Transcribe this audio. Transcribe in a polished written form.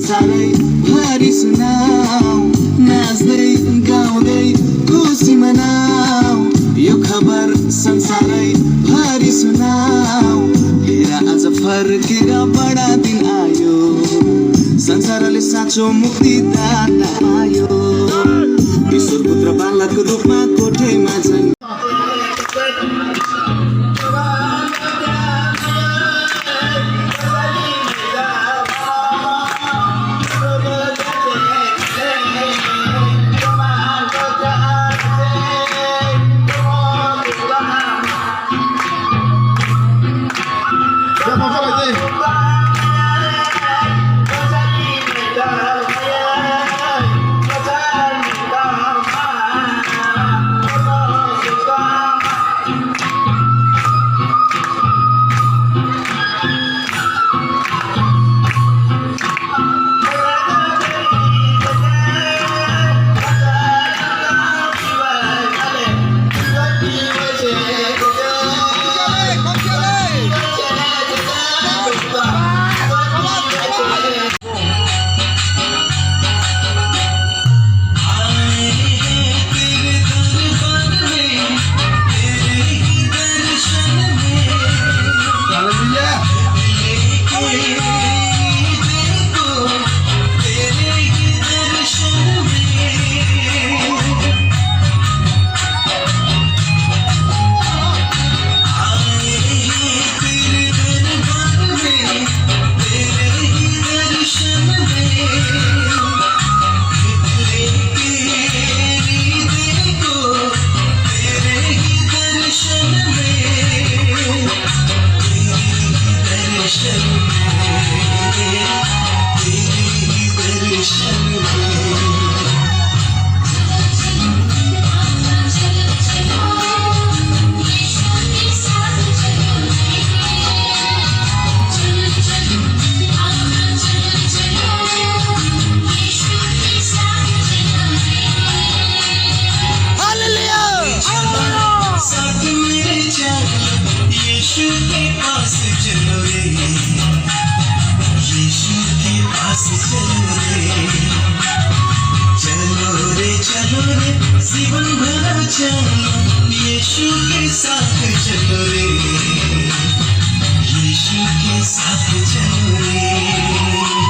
संसारै भरि सुनाऊ नाच्दै गाउँदै खुसी मनाऊ यो खबर संसारै भरि सुनाऊ हेर आज फर्केर बडा दिन आयो संसारले साँचो मुक्तिदाता आयो ईश्वर पुत्र बालक रूपमा कोठेमा जन्म जीवन भर चलो यीशु के साथ चलो रे यीशु के साथ चलो रे